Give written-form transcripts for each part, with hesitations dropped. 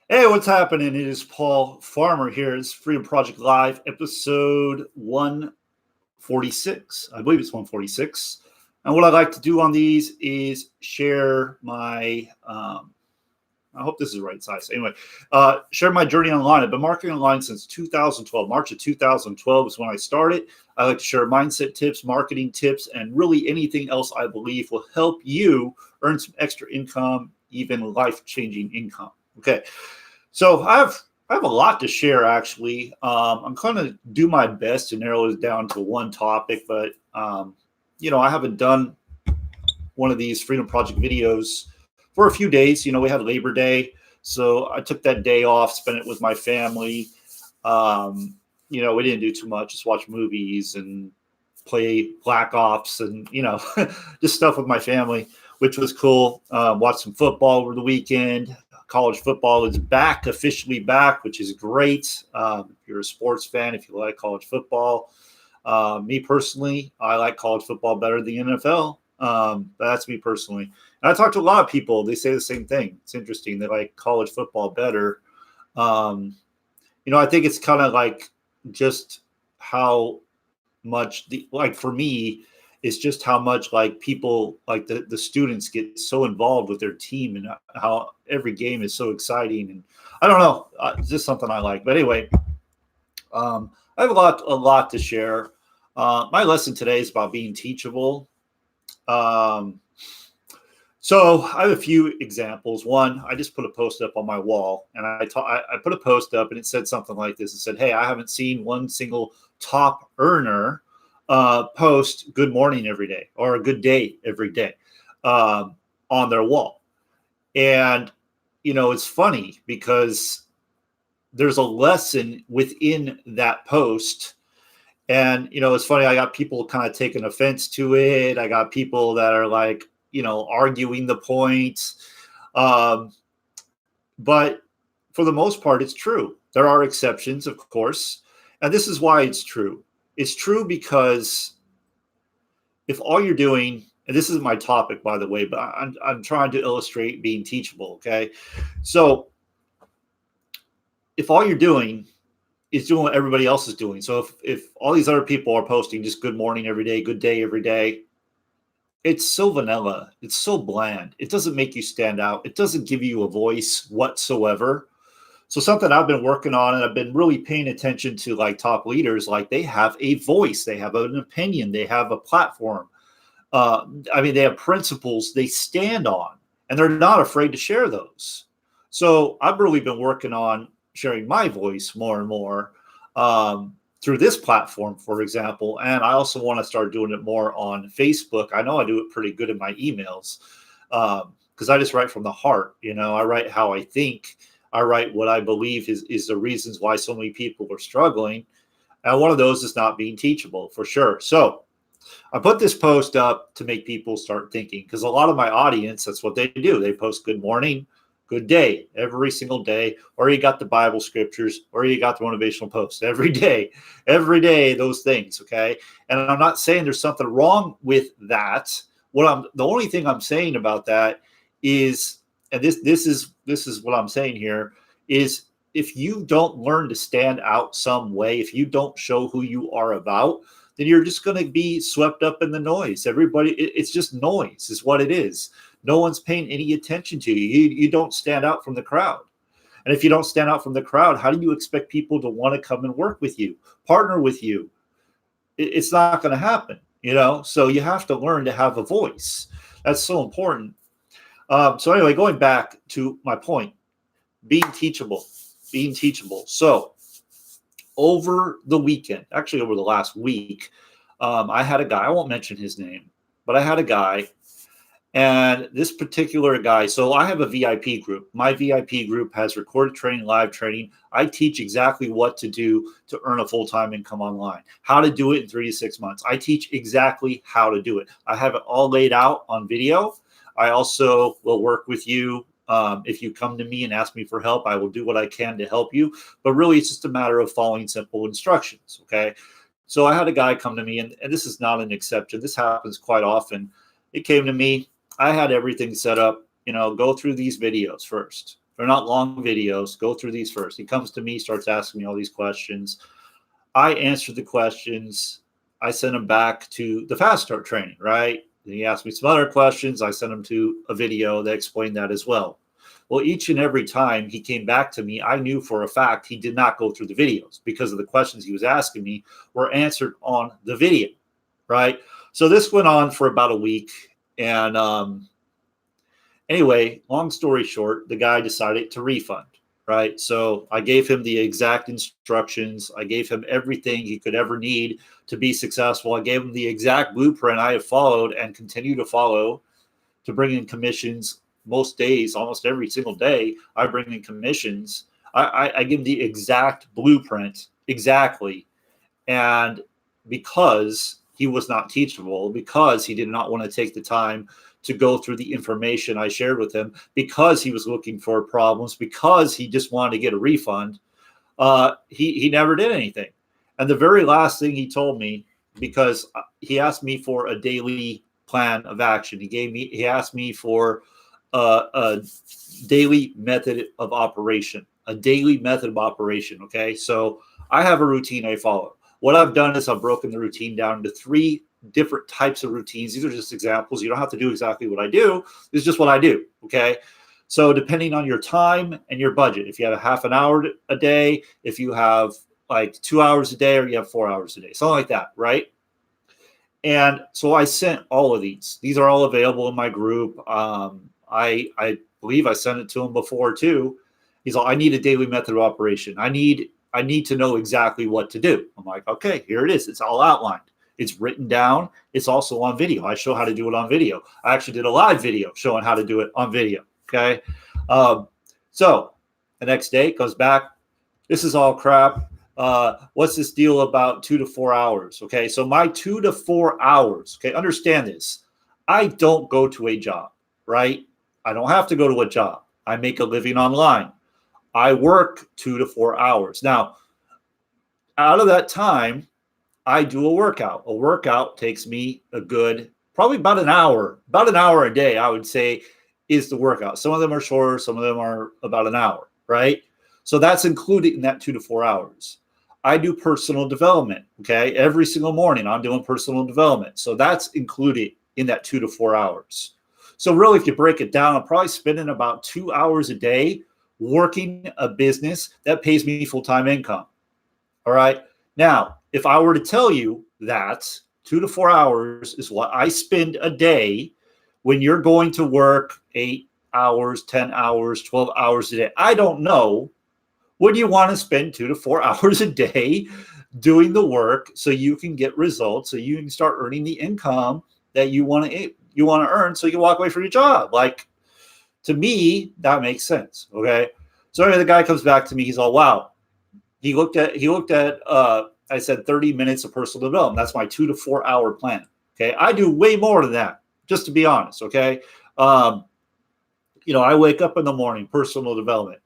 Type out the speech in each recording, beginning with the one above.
Hey, what's happening? It is Paul Farmer here. It's Freedom Project Live, episode 146. I believe it's 146. And what I like to do on these is share my, I hope this is the right size. Anyway, share my journey online. I've been marketing online since 2012. March of 2012 is when I started. I like to share mindset tips, marketing tips, and really anything else I believe will help you earn some extra income, even life-changing income. Okay. So I have a lot to share actually. I'm going to do my best to narrow it down to one topic, but I haven't done one of these Freedom Project videos for a few days. We had Labor Day, so I took that day off, spent it with my family. We didn't do too much, just watch movies and play Black Ops and just stuff with my family, which was cool. Watched some football over the weekend. College football is back, officially back, which is great. If you're a sports fan, if you like college football, me personally, I like college football better than the NFL. That's me personally. And I talk to a lot of people. They say the same thing. It's interesting. They like college football better. I think it's kind of like just how much for me, it's just how much like people like the students get so involved with their team and how every game is so exciting. And I don't know, it's just something I like. But anyway, I have a lot to share. My lesson today is about being teachable. So I have a few examples. One, I just put a post up on my wall, and I put a post up, and it said something like this. It said, "Hey, I haven't seen one single top earner post good morning every day or a good day every day on their wall." And, it's funny because there's a lesson within that post. And, it's funny. I got people kind of taking offense to it. I got people that are like, arguing the point. But for the most part, it's true. There are exceptions, of course. And this is why it's true. It's true because if all you're doing, and this is my topic, by the way, but I'm trying to illustrate being teachable, okay? So if all you're doing is doing what everybody else is doing, so if all these other people are posting just good morning every day, good day every day, it's so vanilla. It's so bland. It doesn't make you stand out. It doesn't give you a voice whatsoever. So something I've been working on, and I've been really paying attention to like top leaders, like they have a voice, they have an opinion, they have a platform. They have principles they stand on, and they're not afraid to share those. So I've really been working on sharing my voice more and more through this platform, for example. And I also want to start doing it more on Facebook. I know I do it pretty good in my emails because I just write from the heart. I write how I think. I write what I believe is the reasons why so many people are struggling. And one of those is not being teachable, for sure. So I put this post up to make people start thinking, because a lot of my audience, that's what they do. They post good morning, good day every single day, or you got the Bible scriptures, or you got the motivational posts every day, those things. Okay. And I'm not saying there's something wrong with that. The only thing I'm saying about that is, and this is what I'm saying here, is if you don't learn to stand out some way, if you don't show who you are about, then you're just going to be swept up in the noise. It's just noise is what it is. No one's paying any attention to you. You don't stand out from the crowd. And if you don't stand out from the crowd, how do you expect people to want to come and work with you, partner with you? It's not going to happen, So you have to learn to have a voice. That's so important. So anyway, going back to my point, being teachable. So over the weekend, actually over the last week, I had a guy, I won't mention his name, but I had a guy, and this particular guy, so I have a VIP group. My VIP group has recorded training, live training. I teach exactly what to do to earn a full-time income online, how to do it in 3 to 6 months. I teach exactly how to do it. I have it all laid out on video. I also will work with you. If you come to me and ask me for help, I will do what I can to help you. But really, it's just a matter of following simple instructions, okay? So I had a guy come to me, and this is not an exception. This happens quite often. It came to me. I had everything set up, go through these videos first. They're not long videos. Go through these first. He comes to me, starts asking me all these questions. I answer the questions. I send him back to the fast start training, right? Then he asked me some other questions. I sent him to a video that explained that as well. Well, each and every time he came back to me, I knew for a fact he did not go through the videos because of the questions he was asking me were answered on the video, right? So this went on for about a week. And anyway, long story short, the guy decided to refund, right? So I gave him the exact instructions. I gave him everything he could ever need to be successful. I gave him the exact blueprint I have followed and continue to follow to bring in commissions most days, almost every single day. I bring in commissions. I give him the exact blueprint, exactly. And because he was not teachable, because he did not want to take the time to go through the information I shared with him, because he was looking for problems, because he just wanted to get a refund, he never did anything. And the very last thing he told me, because he asked me for a daily plan of action, he asked me for a daily method of operation, Okay. So I have a routine I follow. What I've done is I've broken the routine down into 3 different types of routines. These are just examples. You don't have to do exactly what I do. This is just what I do. Okay. So depending on your time and your budget, if you have a half an hour a day, if you have like 2 hours a day, or you have 4 hours a day, something like that. Right. And so I sent all of these. These are all available in my group. I believe I sent it to him before too. He's like, I need a daily method of operation. I need to know exactly what to do. I'm like, okay, here it is. It's all outlined. It's written down. It's also on video. I show how to do it on video. I actually did a live video showing how to do it on video. Okay. So the next day it goes back. This is all crap. What's this deal about 2 to 4 hours? Okay. So my 2 to 4 hours, okay, understand this. I don't go to a job, right? I don't have to go to a job. I make a living online. I work 2 to 4 hours. Now, out of that time, I do a workout. A workout takes me probably about an hour a day, I would say, is the workout. Some of them are shorter. Some of them are about an hour, right? So that's included in that 2 to 4 hours. I do personal development, okay? Every single morning I'm doing personal development. So that's included in that 2 to 4 hours. So really, if you break it down, I'm probably spending about 2 hours a day working a business that pays me full-time income. All right. Now, if I were to tell you that 2 to 4 hours is what I spend a day when you're going to work 8 hours, 10 hours, 12 hours a day, I don't know. Would you want to spend 2 to 4 hours a day doing the work so you can get results, so you can start earning the income that you want to earn, so you can walk away from your job? Like, to me, that makes sense. Okay. So anyway, the guy comes back to me. He's all, wow. He looked at, I said 30 minutes of personal development. That's my 2 to 4 hour plan. Okay. I do way more than that, just to be honest. Okay. I wake up in the morning, personal development.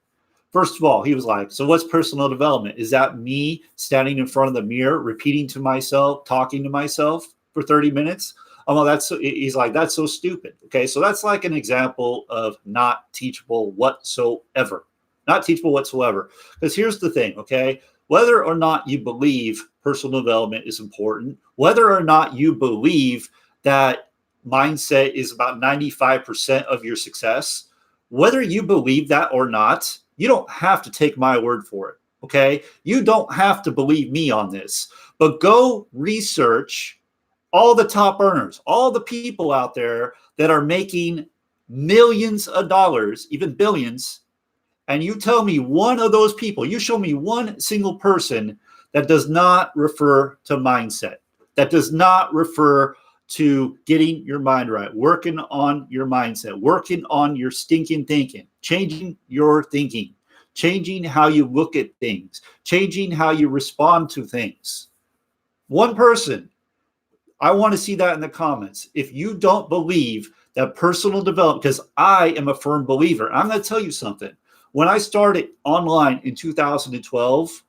First of all, he was like, so what's personal development? Is that me standing in front of the mirror, repeating to myself, talking to myself for 30 minutes? Oh, he's like, that's so stupid. Okay. So that's like an example of not teachable whatsoever. Not teachable whatsoever. Because here's the thing, okay? Whether or not you believe personal development is important, whether or not you believe that mindset is about 95% of your success, whether you believe that or not, you don't have to take my word for it, okay? You don't have to believe me on this, but go research all the top earners, all the people out there that are making millions of dollars, even billions, and you tell me one of those people, you show me one single person that does not refer to mindset, that does not refer to getting your mind right, working on your mindset, working on your stinking thinking, changing your thinking, changing how you look at things, changing how you respond to things. One person. I want to see that in the comments. If you don't believe that personal development, because I am a firm believer, I'm going to tell you something. When I started online in 2012,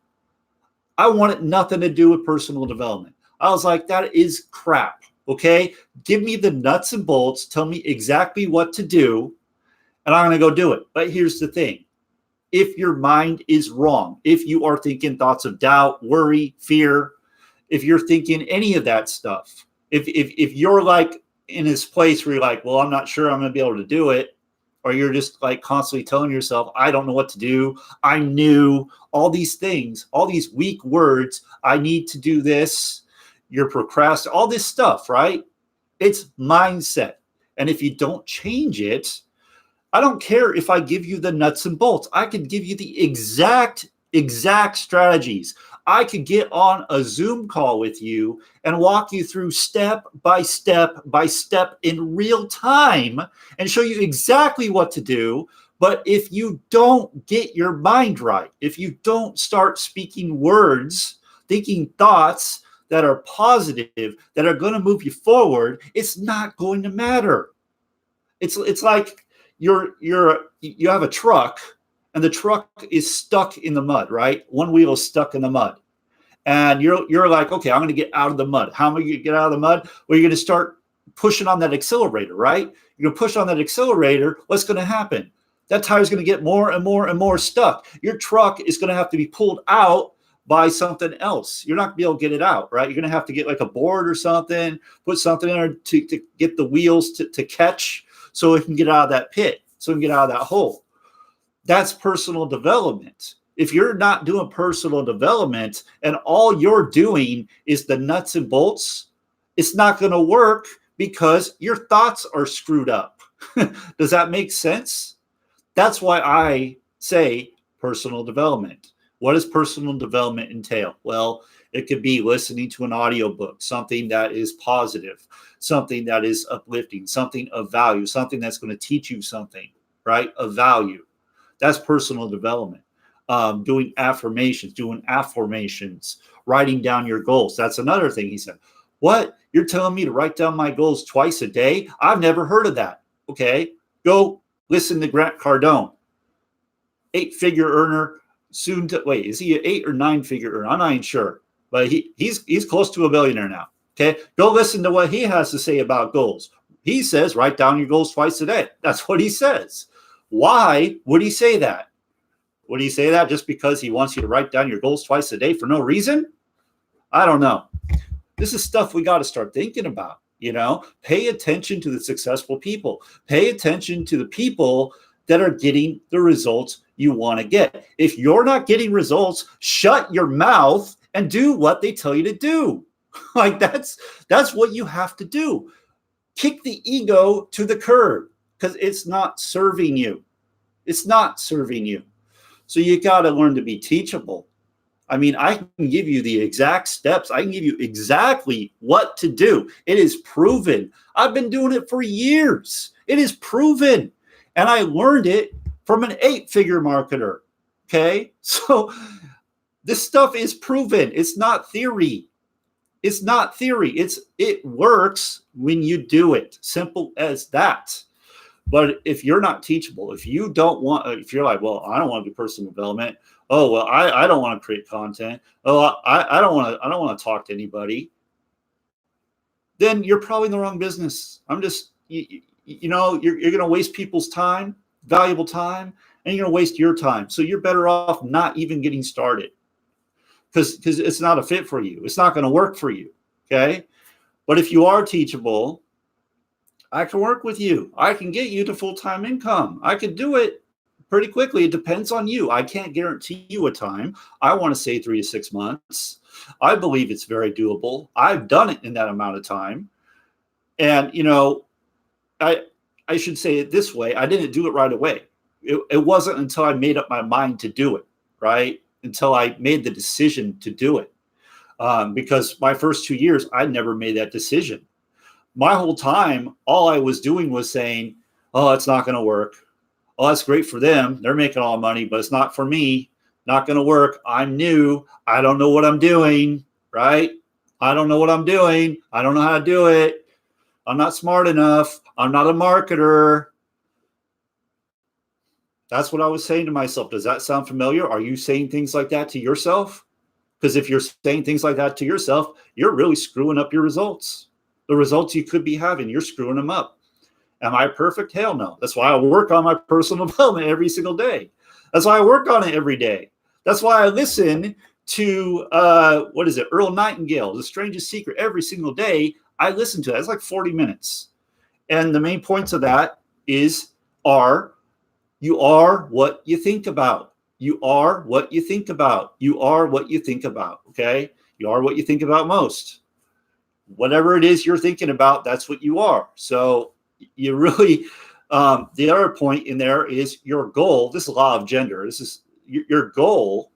I wanted nothing to do with personal development. I was like, that is crap. Okay. Give me the nuts and bolts. Tell me exactly what to do, and I'm going to go do it. But here's the thing. if your mind is wrong, if you are thinking thoughts of doubt, worry, fear, if you're thinking any of that stuff, if you're like in this place where you're like, well, I'm not sure I'm going to be able to do it, or you're just like constantly telling yourself, I don't know what to do, I'm new, all these things, all these weak words, I need to do this, you're procrastinating, all this stuff, right? It's mindset. And if you don't change it, I don't care if I give you the nuts and bolts. I could give you the exact strategies. I could get on a Zoom call with you and walk you through step by step by step in real time and show you exactly what to do. But if you don't get your mind right, if you don't start speaking words, thinking thoughts that are positive, that are going to move you forward, it's not going to matter. It's like you have a truck and the truck is stuck in the mud, right? One wheel is stuck in the mud. And you're like, okay, I'm going to get out of the mud. How am I going to get out of the mud? Well, you're going to start pushing on that accelerator, right? You're going to push on that accelerator. What's going to happen? That tire is going to get more and more and more stuck. Your truck is going to have to be pulled out by something else. You're not going to be able to get it out, right? You're going to have to get like a board or something, put something in there to get the wheels to catch so it can get out of that pit, so it can get out of that hole. That's personal development. If you're not doing personal development and all you're doing is the nuts and bolts, it's not going to work because your thoughts are screwed up. Does that make sense? That's why I say personal development. What does personal development entail? Well, it could be listening to an audiobook, something that is positive, something that is uplifting, something of value, something that's going to teach you something, right? Of value. That's personal development. Doing affirmations, writing down your goals. That's another thing he said. What? You're telling me to write down my goals twice a day? I've never heard of that. Okay, go listen to Grant Cardone, 8-figure earner. Soon to wait, is he an 8 or 9-figure earner? I'm not even sure, but he's close to a billionaire now. Okay, go listen to what he has to say about goals. He says write down your goals twice a day. That's what he says. Why would he say that? Would he say that just because he wants you to write down your goals twice a day for no reason? I don't know. This is stuff we got to start thinking about. Pay attention to the successful people. Pay attention to the people that are getting the results you want to get. If you're not getting results, shut your mouth and do what they tell you to do. Like that's what you have to do. Kick the ego to the curb because it's not serving you. It's not serving you. So you got to learn to be teachable. I mean, I can give you the exact steps. I can give you exactly what to do. It is proven. I've been doing it for years. It is proven. And I learned it from an 8-figure marketer. Okay. So this stuff is proven. It's not theory. It's not theory. It works when you do it. Simple as that. But if you're not teachable, if you're like, well, I don't want to do personal development. Oh, well, I don't want to create content. Oh, I don't want to talk to anybody. Then you're probably in the wrong business. You're going to waste people's time, valuable time, and you're going to waste your time. So you're better off not even getting started because it's not a fit for you. It's not going to work for you. Okay. But if you are teachable, I can work with you. I can get you to full-time income. I could do it pretty quickly. It depends on you. I can't guarantee you a time. I want to say 3 to 6 months. I believe it's very doable. I've done it in that amount of time. And, I should say it this way. I didn't do it right away. It wasn't until I made up my mind to do it, right? Until I made the decision to do it. Because my first 2 years, I never made that decision. My whole time, all I was doing was saying, oh, it's not going to work. Oh, that's great for them. They're making all the money, but it's not for me. Not going to work. I'm new. I don't know what I'm doing, right? I don't know what I'm doing. I don't know how to do it. I'm not smart enough. I'm not a marketer. That's what I was saying to myself. Does that sound familiar? Are you saying things like that to yourself? Because if you're saying things like that to yourself, you're really screwing up your results. The results you could be having, you're screwing them up. Am I perfect? Hell no. That's why I work on my personal development every single day. That's why I work on it every day. That's why I listen to what is it, Earl Nightingale, The Strangest Secret, every single day. I listen to that. It's like 40 minutes. And the main points of that are you are what you think about. You are what you think about. You are what you think about. Okay? You are what you think about most. Whatever it is you're thinking about, that's what you are. So you really, the other point in there is your goal. This is law of gender. This is your goal.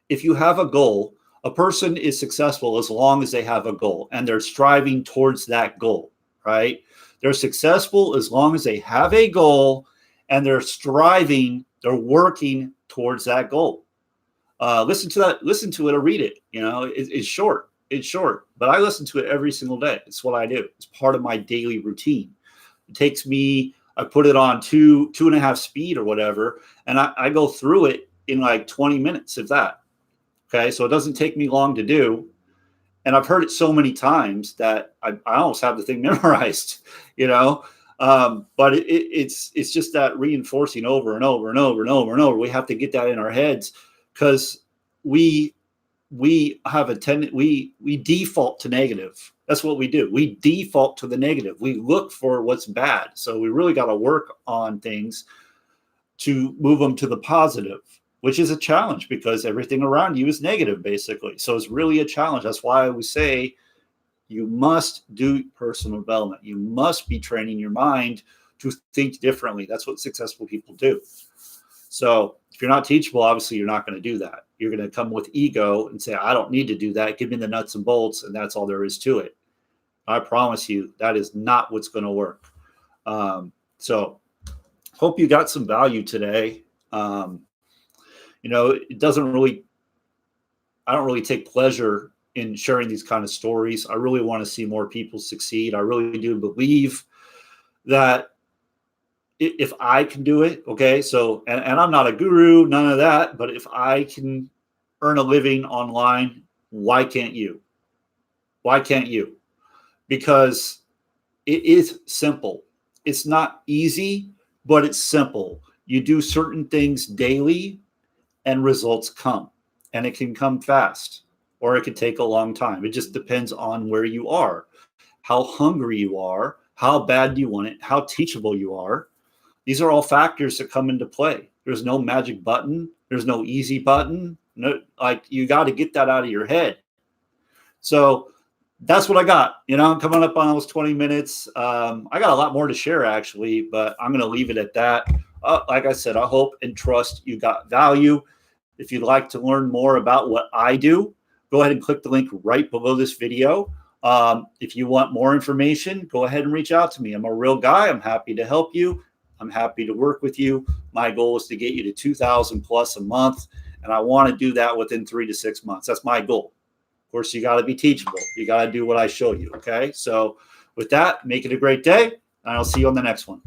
If you have a goal, a person is successful as long as they have a goal and they're striving towards that goal, right? They're successful as long as they have a goal and they're striving, they're working towards that goal. Listen to it or read it. You know, it's short. It's short, but I listen to it every single day. It's what I do. It's part of my daily routine. It takes me, I put it on 2.5 speed or whatever, and I go through it in like 20 minutes, if that. Okay, so it doesn't take me long to do. And I've heard it so many times that I almost have the thing memorized, you know. But it's just that reinforcing over and over and over and over and over. We have to get that in our heads because we have a tendency, we default to negative. That's what we do. We default to the negative. We look for what's bad. So we really got to work on things to move them to the positive, which is a challenge because everything around you is negative, basically. So it's really a challenge. That's why I would say you must do personal development. You must be training your mind to think differently. That's what successful people do. So if you're not teachable, obviously you're not going to do that. You're going to come with ego and say, I don't need to do that. Give me the nuts and bolts. And that's all there is to it. I promise you that is not what's going to work. So hope you got some value today. You know, I don't really take pleasure in sharing these kind of stories. I really want to see more people succeed. I really do believe that if I can do it, okay, so, and I'm not a guru, none of that, but if I can earn a living online, why can't you? Why can't you? Because it is simple. It's not easy, but it's simple. You do certain things daily and results come, and it can come fast or it could take a long time. It just depends on where you are, how hungry you are, how bad you want it, how teachable you are. These are all factors that come into play. There's no magic button. There's no easy button. No, like you got to get that out of your head. So that's what I got. You know, I'm coming up on almost 20 minutes. I got a lot more to share actually, but I'm going to leave it at that. Like I said, I hope and trust you got value. If you'd like to learn more about what I do, go ahead and click the link right below this video. If you want more information, go ahead and reach out to me. I'm a real guy. I'm happy to help you. I'm happy to work with you. My goal is to get you to 2,000 plus a month, and I want to do that within 3 to 6 months. That's my goal. Of course, you got to be teachable. You got to do what I show you, okay? So with that, make it a great day, and I'll see you on the next one.